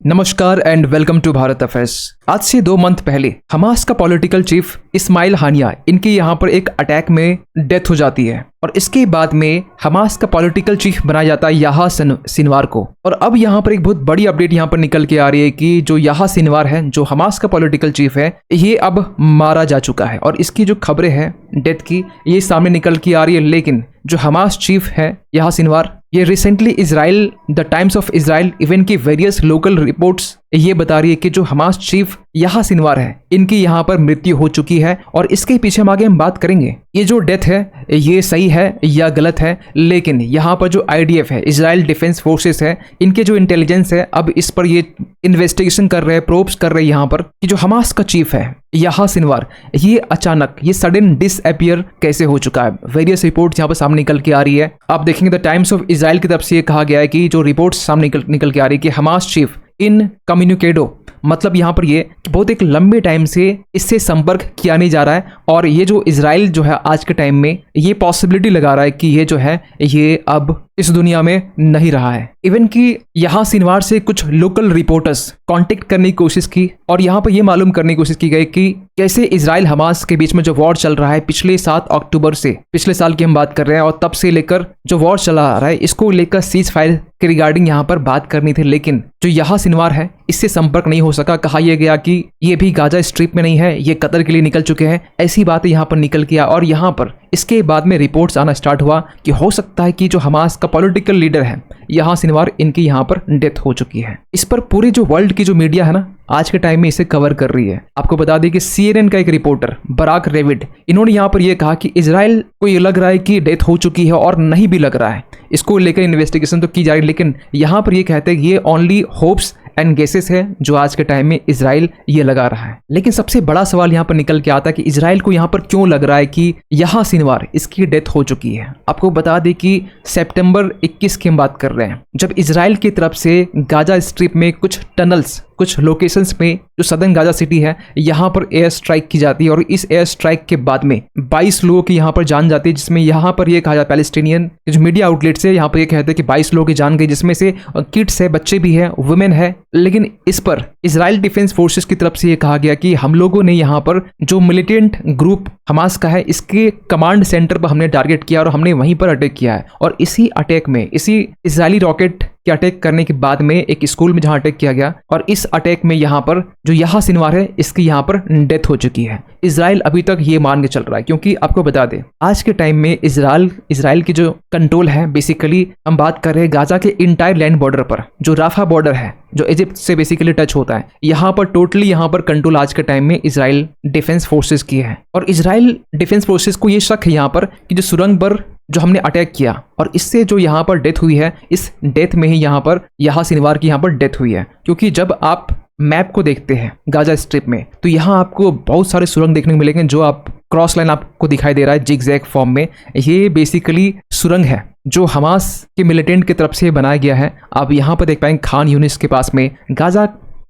नमस्कार and welcome to Bharat affairs. आज से 2 मंथ पहले हमास का पॉलिटिकल चीफ इस्माइल हानिया इनके यहाँ पर एक अटैक में डेथ हो जाती है और इसके बाद में हमास का पॉलिटिकल चीफ बनाया जाता है याह्या सिनवार को। और अब यहाँ पर एक बहुत बड़ी अपडेट यहाँ पर निकल के आ रही है कि जो याह्या सिनवार है, जो हमास का पॉलिटिकल चीफ है, ये अब मारा जा चुका है और इसकी जो खबरें हैं डेथ की ये सामने निकल के आ रही है। लेकिन जो हमास चीफ है याह्या सिनवार, ये recently Israel the times of Israel even की वेरियस लोकल रिपोर्ट्स ये बता रही है कि जो हमास चीफ याह्या सिनवार है इनकी यहाँ पर मृत्यु हो चुकी है। और इसके पीछे हम आगे बात करेंगे ये जो डेथ है ये सही है या गलत है। लेकिन यहाँ पर जो IDF है, इजराइल डिफेंस फोर्सेस है, इनके जो इंटेलिजेंस है अब इस पर ये इन्वेस्टिगेशन कर रहे हैं, प्रोब्स कर रहे हैं यहाँ पर कि जो हमास का चीफ है याह्या सिनवार ये अचानक ये सडन डिसअपियर कैसे हो चुका है। वेरियस रिपोर्ट्स यहाँ पर सामने निकल के आ रही है। आप देखेंगे द टाइम्स ऑफ इजराइल की तरफ से ये कहा गया है कि जो रिपोर्ट्स सामने निकल के आ रही है कि हमास चीफ इन कम्युनिकेडो, मतलब यहाँ पर ये बहुत एक लंबे टाइम से इससे संपर्क किया नहीं जा रहा है। और ये जो इजराइल जो है आज के टाइम में ये पॉसिबिलिटी लगा रहा है कि ये जो है ये अब इस दुनिया में नहीं रहा है। इवन कि याह्या सिनवार से कुछ लोकल रिपोर्टर्स कांटेक्ट करने की कोशिश की और यहाँ पर ये मालूम करने की कोशिश की गई कि कैसे इजराइल हमास के बीच में जो वॉर चल रहा है पिछले 7 अक्टूबर से, पिछले साल की हम बात कर रहे हैं, और तब से लेकर जो वॉर चला आ रहा है इसको लेकर सीज फायर के रिगार्डिंग यहाँ पर बात करनी थी। लेकिन जो याह्या सिनवार है इससे संपर्क नहीं हो सका। कहा यह गया कि ये भी गाजा स्ट्रिप में नहीं है, ये कतर के लिए निकल चुके हैं, ऐसी बातें यहाँ पर निकल के आ। और यहाँ पर इसके बाद में रिपोर्ट्स आना स्टार्ट हुआ कि हो सकता है कि जो हमास का पॉलिटिकल लीडर है याह्या सिनवार इनकी यहाँ पर डेथ हो चुकी है। इस पर पूरी जो वर्ल्ड की जो मीडिया है ना आज के टाइम में इसे कवर कर रही है। आपको बता दें कि CNN का एक रिपोर्टर बराक रेविड, इन्होंने यहाँ पर यह कहा कि इजराइल को ये लग रहा है कि डेथ हो चुकी है और नहीं भी लग रहा है, इसको लेकर इन्वेस्टिगेशन तो की जा रही है। लेकिन यहाँ पर ये कहते हैं कि ये ओनली होप्स एंड गेसेस है जो आज के टाइम में इजराइल ये लगा रहा है। लेकिन सबसे बड़ा सवाल यहाँ पर निकल के आता है कि इजराइल को यहाँ पर क्यों लग रहा है कि याह्या सिनवार इसकी डेथ हो चुकी है। आपको बता दें कि सितंबर 21 की हम बात कर रहे हैं जब इजराइल की तरफ से गाजा स्ट्रिप में कुछ टनल्स, कुछ लोकेशंस में जो सदर्न गाजा सिटी है यहाँ पर एयर स्ट्राइक की जाती है। और इस एयर स्ट्राइक के बाद में 22 लोगों की यहाँ पर जान जाती है, जिसमें यहाँ पर ये कहा जाता है पैलेस्टीनियन जो मीडिया आउटलेट्स है यहाँ पर ये कहते हैं कि 22 लोगों की जान गई, जिसमें से किड्स है, बच्चे भी है, वुमेन है। लेकिन इस पर इजराइल डिफेंस फोर्सेस की तरफ से ये कहा गया कि हम लोगों ने यहाँ पर जो मिलिटेंट ग्रुप हमास का है इसके कमांड सेंटर पर हमने टारगेट किया और हमने वहीं पर अटैक किया है। और इसी अटैक में, इसी इजरायली रॉकेट के अटैक करने के बाद में एक स्कूल में जहां अटैक किया गया और इस अटैक में यहाँ पर जो याह्या सिनवार है इसकी यहाँ पर डेथ हो चुकी है। इजराइल अभी तक ये मान के चल रहा है, क्योंकि आपको बता दें आज के टाइम में इजराइल की जो कंट्रोल है, बेसिकली हम बात कर रहे हैं गाजा के इंटायर लैंड बॉर्डर पर, जो राफा बॉर्डर है जो इजिप्ट से बेसिकली टच होता है, यहाँ पर टोटली यहाँ पर कंट्रोल आज के टाइम में इजराइल डिफेंस फोर्सेस की है। और इजराइल डिफेंस फोर्सेस को ये शक है यहाँ पर कि जो सुरंग पर जो हमने अटैक किया और इससे जो यहाँ पर डेथ हुई है, इस डेथ में ही यहाँ पर याह्या सिनवार की यहाँ पर डेथ हुई है। क्योंकि जब आप मैप को देखते हैं गाजा स्ट्रिप में तो यहाँ आपको बहुत सारे सुरंग देखने को मिलेंगे। जो आप क्रॉस लाइन आपको दिखाई दे रहा है जिगजैग फॉर्म में, ये बेसिकली सुरंग है जो हमास के मिलिटेंट की तरफ से बनाया गया है। आप यहाँ पर देख पाएंगे खान यूनिस के पास में, गाजा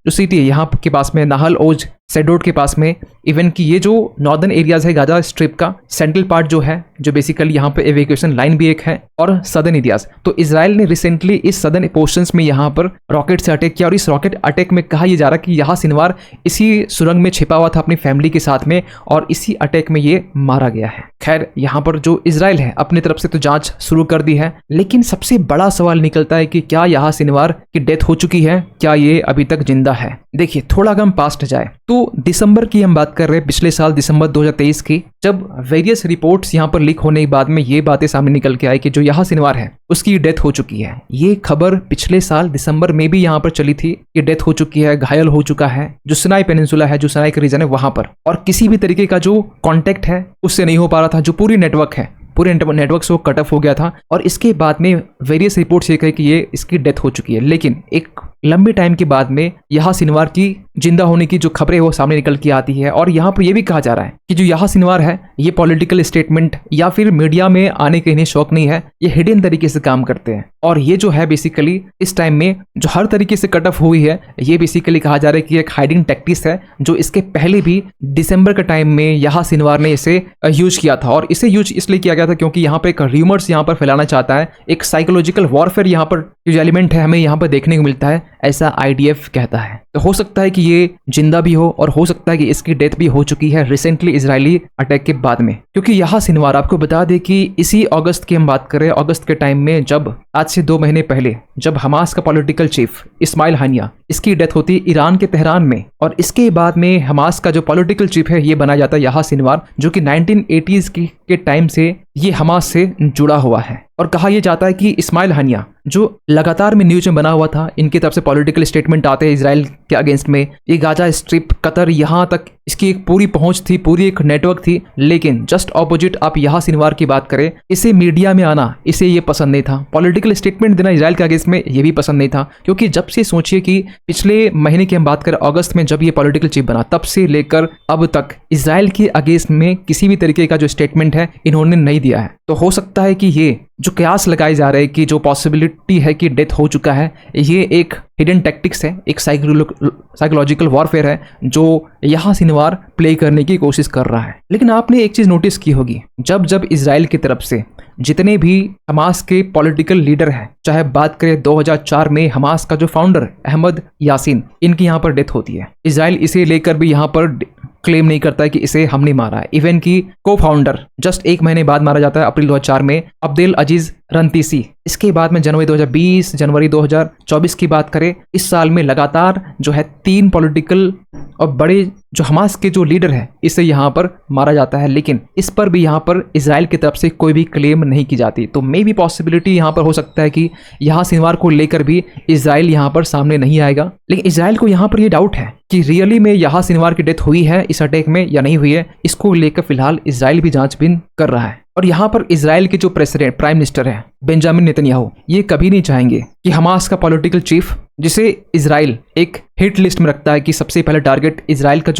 जो सिटी है यहाँ के पास में, नाहल ओज सेडोट के पास में, इवन कि ये जो नॉर्दर्न एरियाज है गाजा स्ट्रिप का सेंट्रल पार्ट जो है, जो बेसिकली यहाँ पे एवेक्यूएशन लाइन भी एक है, और सदर्न एरियाज। तो इजराइल ने रिसेंटली इस सदर्न पोर्शंस में यहाँ पर रॉकेट से अटैक किया और इस रॉकेट अटैक में कहा यह जा रहा है कि याह्या सिनवार इसी सुरंग में छिपा हुआ था अपनी फैमिली के साथ में और इसी अटैक में ये मारा गया है। खैर यहाँ पर जो इजराइल है अपनी तरफ से तो जांच शुरू कर दी है, लेकिन सबसे बड़ा सवाल निकलता है कि क्या याह्या सिनवार की डेथ हो चुकी है, क्या ये अभी तक जिंदा है। देखिए थोड़ा कम पास्ट जाए तो दिसंबर की हम बात कर रहे हैं, पिछले साल दिसंबर 2023 की, जब वेरियस रिपोर्ट्स यहाँ पर लीक होने के बाद में ये बातें सामने निकल के आई कि जो याह्या सिनवार है उसकी डेथ हो चुकी है। ये खबर पिछले साल दिसंबर में भी यहाँ पर चली थी कि डेथ हो चुकी है, घायल हो चुका है, जो सिनाई पेनिनसुला है, जो सिनाई का रीजन है वहां पर, और किसी भी तरीके का जो कॉन्टेक्ट है उससे नहीं हो पा रहा था। जो पूरी नेटवर्क है, पूरे नेटवर्क से वो कट ऑफ हो गया था। और इसके बाद में वेरियस रिपोर्ट्स ये कहे कि ये इसकी डेथ हो चुकी है। लेकिन एक लंबे टाइम के बाद में याह्या सिनवार की जिंदा होने की जो खबरें वो सामने निकल के आती है। और यहाँ पर यह भी कहा जा रहा है कि जो याह्या सिनवार है ये पॉलिटिकल स्टेटमेंट या फिर मीडिया में आने के इन्हें शौक नहीं है, ये हिडन तरीके से काम करते हैं। और ये जो है बेसिकली इस टाइम में जो हर तरीके से कट ऑफ हुई है, ये बेसिकली कहा जा रहा है कि एक हाइडिंग टैक्टिक्स है जो इसके पहले भी दिसंबर के टाइम में याह्या सिनवार ने इसे यूज किया था। और इसे यूज इसलिए किया गया था क्योंकि यहाँ पर एक र्यूमर्स यहाँ पर फैलाना चाहता है, एक साइकोलॉजिकल वॉरफेयर यहाँ पर जो एलिमेंट है हमें यहाँ पर देखने को मिलता है। ऐसा IDF कहता है। तो हो सकता है कि ये जिंदा भी हो और हो सकता है कि इसकी डेथ भी हो चुकी है रिसेंटली इजरायली अटैक के बाद में। क्योंकि यहाँ सिनवार आपको बता दें कि इसी अगस्त की हम बात करें, अगस्त के टाइम में जब आज से 2 महीने पहले जब हमास का पॉलिटिकल चीफ इस्माइल हानिया इसकी डेथ होती है ईरान के तेहरान में, और इसके बाद में हमास का जो पॉलिटिकल चीफ है ये बनाया जाता है यहाँ सिनवार, जो कि 1980s के टाइम से ये हमास से जुड़ा हुआ है। और कहा यह जाता है कि इस्माइल हानिया जो लगातार में न्यूज में बना हुआ था, इनकी तरफ से पॉलिटिकल स्टेटमेंट आते हैं इसराइल के अगेंस्ट में, ये गाजा स्ट्रिप, कतर, यहाँ तक इसकी एक पूरी पहुंच थी, पूरी एक नेटवर्क थी। लेकिन जस्ट ऑपोजिट आप यहाँ सिनवार की बात करें, इसे मीडिया में आना इसे ये पसंद नहीं था, पॉलिटिकल स्टेटमेंट देना इसराइल के अगेंस्ट में ये भी पसंद नहीं था। क्योंकि जब से सोचिए कि पिछले महीने की हम बात करें अगस्त में जब ये पॉलिटिकल चीफ बना, तब से लेकर अब तक इसराइल के अगेंस्ट में किसी भी तरीके का जो स्टेटमेंट है इन्होंने नहीं दिया है। तो हो सकता है कि ये जो कयास लगाए जा रहे हैं कि जो पॉसिबिलिटी है कि डेथ हो चुका है, ये एक हिडन टैक्टिक्स है, एक साइकोलॉजिकल वॉरफेयर है जो यहाँ सिनवार प्ले करने की कोशिश कर रहा है। लेकिन आपने एक चीज नोटिस की होगी, जब जब इसराइल की तरफ से जितने भी हमास के पॉलिटिकल लीडर हैं, चाहे बात करें 2004 में हमास का जो फाउंडर अहमद यासीन, इनकी यहाँ पर डेथ होती है, इसराइल इसे लेकर भी यहाँ पर क्लेम नहीं करता है कि इसे हमने मारा है। इवन की को फाउंडर जस्ट 1 महीने बाद मारा जाता है अप्रैल 2004 में, अब्देल अजीज रंतीसी। इसके बाद में जनवरी 2020, जनवरी 2024 की बात करें, इस साल में लगातार जो है 3 पॉलिटिकल और बड़े जो हमास के जो लीडर है इसे यहाँ पर मारा जाता है। लेकिन इस पर भी यहाँ पर इसराइल की तरफ से कोई भी क्लेम नहीं की जाती। तो मे भी पॉसिबिलिटी यहाँ पर हो सकता है कि यहाँ सिनवार को लेकर भी इसराइल यहाँ पर सामने नहीं आएगा। लेकिन इसराइल को यहाँ पर ये डाउट है कि रियली में यहाँ सिनवार की डेथ हुई है इस अटैक में या नहीं हुई है। इसको लेकर फिलहाल इसराइल भी जांचबीन कर रहा है। और यहाँ पर इसराइल के जो प्रेसिडेंट प्राइम मिनिस्टर है बेंजामिन नेतन्याहू, ये कभी नहीं चाहेंगे कि हमास का पॉलिटिकल चीफ, जिसे इसराइल एक हिट लिस्ट में रखता है कि सबसे पहले टारगेट इसराइल का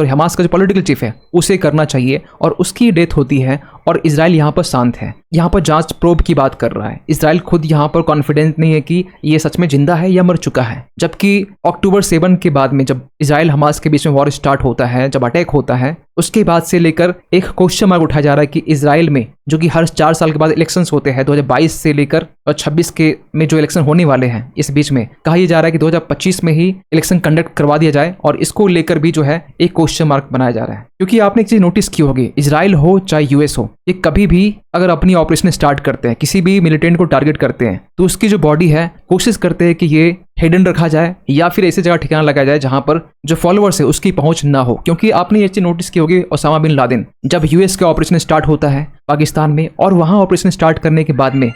हमास का जो पॉलिटिकल चीफ है उसे करना चाहिए, और उसकी डेथ होती है और इसराइल यहाँ पर शांत है, यहाँ पर जांच प्रोब की बात कर रहा है। इसराइल खुद यहाँ पर कॉन्फिडेंट नहीं है कि ये सच में जिंदा है या मर चुका है। जबकि अक्टूबर 7 के बाद में जब इसराइल हमास के बीच में वॉर स्टार्ट होता है, जब अटैक होता है, उसके बाद से लेकर एक क्वेश्चन मार्क उठाया जा रहा है कि इसराइल में जो कि हर 4 साल के बाद इलेक्शंस होते हैं, 2022 से लेकर और 26 के में जो इलेक्शन होने वाले हैं, इस बीच में कहा यह जा रहा है कि 2025 में ही इलेक्शन कंडक्ट करवा दिया जाए, और इसको लेकर भी जो है एक क्वेश्चन मार्क बनाया जा रहा है। क्योंकि आपने एक चीज नोटिस की होगी, इसराइल हो चाहे यूएस हो, ये कभी भी अगर अपनी ऑपरेशन स्टार्ट करते हैं, किसी भी मिलिटेंट को टारगेट करते हैं, तो उसकी जो बॉडी है कोशिश करते हैं कि ये हिडन रखा जाए या फिर ऐसी जगह ठिकाना लगाया जाए जहां पर जो फॉलोअर्स है उसकी पहुंच ना हो। क्योंकि आपने ये चीज नोटिस की होगी, ओसामा बिन लादेन जब यूएस का ऑपरेशन स्टार्ट होता है पाकिस्तान में, और वहां ऑपरेशन स्टार्ट करने के बाद में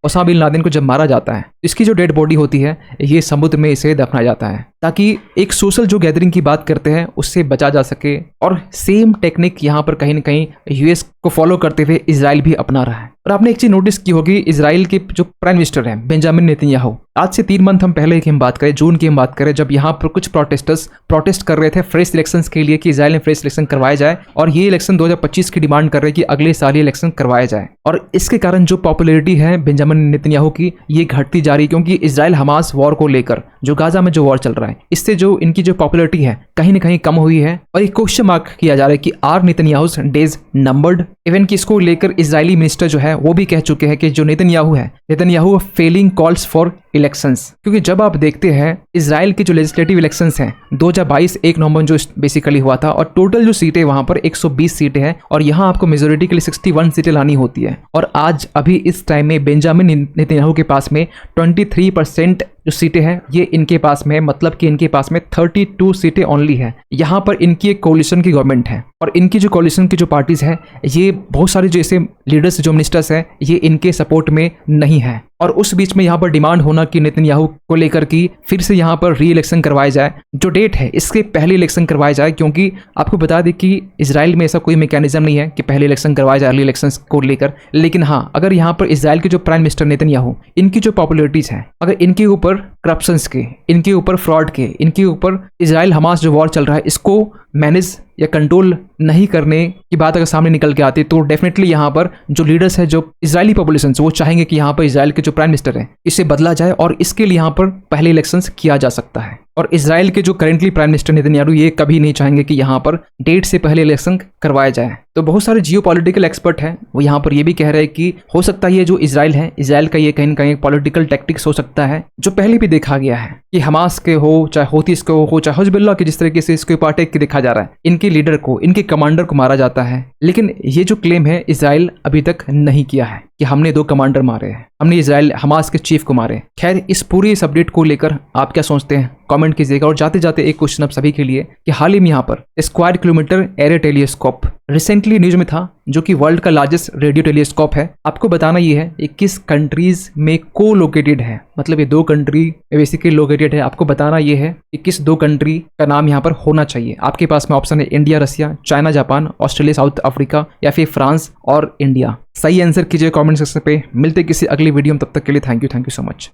ओसामा बिन लादेन को जब मारा जाता है, इसकी जो डेड बॉडी होती है ये समुद्र में इसे दफनाया जाता है, ताकि एक सोशल जो गैदरिंग की बात करते हैं उससे बचा जा सके। और सेम टेक्निक यहाँ पर कहीं ना कहीं यूएस को फॉलो करते हुए इसराइल भी अपना रहा है। और आपने एक चीज नोटिस की होगी, इसराइल के जो प्राइम मिनिस्टर हैं बेंजामिन नेतन्याहू, आज से 3 मंथ हम पहले की हम बात करें, जून की हम बात करें, जब यहाँ पर कुछ प्रोटेस्टर्स प्रोटेस्ट कर रहे थे फ्रेश इलेक्शंस के लिए कि इसराइल में फ्रेश इलेक्शन करवाया जाए, और ये इलेक्शन 2025 की डिमांड कर रहे हैं कि अगले साल ये इलेक्शन करवाया जाए। और इसके कारण जो पॉपुलैरिटी है बेंजामिन नेतन्याहू की ये घटती जा रही है, क्योंकि इसराइल हमास वॉर को लेकर जो गाजा में जो वॉर चल रहा है, इससे जो इनकी जो पॉपुलैरिटी है कहीं ना कहीं कम हुई है। और एक क्वेश्चन मार्क किया जा रहा है कि आर नेतन्याहूस डेज नंबर्ड। इवन कि इसको लेकर इजरायली मिनिस्टर जो है वो भी कह चुके हैं कि जो Netanyahu failing calls for elections. क्योंकि जब आप देखते हैं इसराइल के जो लेजिस्लेटिव इलेक्शंस हैं 2022 1 नवंबर जो बेसिकली हुआ था, और टोटल जो सीटें वहां पर 120 सीटें हैं, और यहाँ आपको मेजोरिटी के लिए 61 सीटें लानी होती है। और आज अभी इस टाइम में बेंजामिन नेतन्याहू के पास में 23% जो सीटें हैं ये इनके पास में है, मतलब कि इनके पास में 32 सीटें ओनली है। यहाँ पर इनकी एक कोलिशन की गवर्नमेंट है, और इनकी जो कोलिशन की जो पार्टीज है ये बहुत सारे जो ऐसे लीडर्स जो मिनिस्टर्स हैं ये इनके सपोर्ट में नहीं है। और उस बीच में यहाँ पर डिमांड होना कि नेतन्याहू को लेकर कि फिर से यहाँ पर री इलेक्शन करवाया जाए, जो डेट है इसके पहले इलेक्शन करवाया जाए। क्योंकि आपको बता दें कि इसराइल में ऐसा कोई मैकेनिज्म नहीं है कि पहले इलेक्शन करवाया जाए अर्ली इलेक्शन को लेकर। लेकिन हाँ, अगर यहाँ पर इसराइल के जो प्राइम मिनिस्टर नेतन्याहू, इनकी जो पॉपुलैरिटीज है, अगर इनके ऊपर करप्शंस के, इनके ऊपर फ्रॉड के, इनके ऊपर इसराइल हमास जो वॉर चल रहा है इसको मैनेज या कंट्रोल नहीं करने की बात अगर सामने निकल के आती, तो डेफिनेटली यहाँ पर जो लीडर्स है, जो इजरायली पॉपुलेशन वो चाहेंगे कि यहाँ पर इसराइल के जो प्राइम मिनिस्टर है इसे बदला जाए, और इसके लिए यहाँ पर पहले इलेक्शंस किया जा सकता है। और इसराइल के जो करेंटली प्राइम मिनिस्टर नेतन्याहू ये कभी नहीं चाहेंगे कि यहाँ पर डेट से पहले इलेक्शन करवाया जाए। तो बहुत सारे जियोपॉलिटिकल एक्सपर्ट हैं वो यहाँ पर ये भी कह रहे हैं कि हो सकता है ये जो इसराइल है, इसराइल का ये कहीं ना कहीं पॉलिटिकल टैक्टिक्स हो सकता है जो पहले भी देखा गया है। कि हमास के हो, चाहे होतीस के हो, चाहे हिजबुल्लाह के, जिस तरीके से इसके ऊपर अटैक दिखा जा रहा है, इनके लीडर को, इनके कमांडर को मारा जाता है। लेकिन ये जो क्लेम है इसराइल अभी तक नहीं किया है कि हमने 2 कमांडर मारे हैं, हमने इसराइल हमास के चीफ को मारे। खैर, इस पूरी इस अपडेट को लेकर आप क्या सोचते हैं कमेंट कीजिएगा। और जाते जाते एक क्वेश्चन आप सभी के लिए कि हाल ही में यहाँ पर square kilometre array telescope recently news में था, जो कि वर्ल्ड का लार्जेस्ट रेडियो टेलीस्कोप है। आपको बताना ये है ये किस कंट्रीज में को लोकेटेड है, मतलब ये 2 कंट्री बेसिकली लोकेटेड है। आपको बताना ये है कि किस 2 कंट्री का नाम यहाँ पर होना चाहिए। आपके पास में ऑप्शन है India, Russia, China, Japan, Australia, South Africa या फिर फ्रांस और इंडिया। सही आंसर कीजिए कमेंट सेक्शन पे। मिलते किसी अगली वीडियो में, तब तक के लिए थैंक यू सो मच।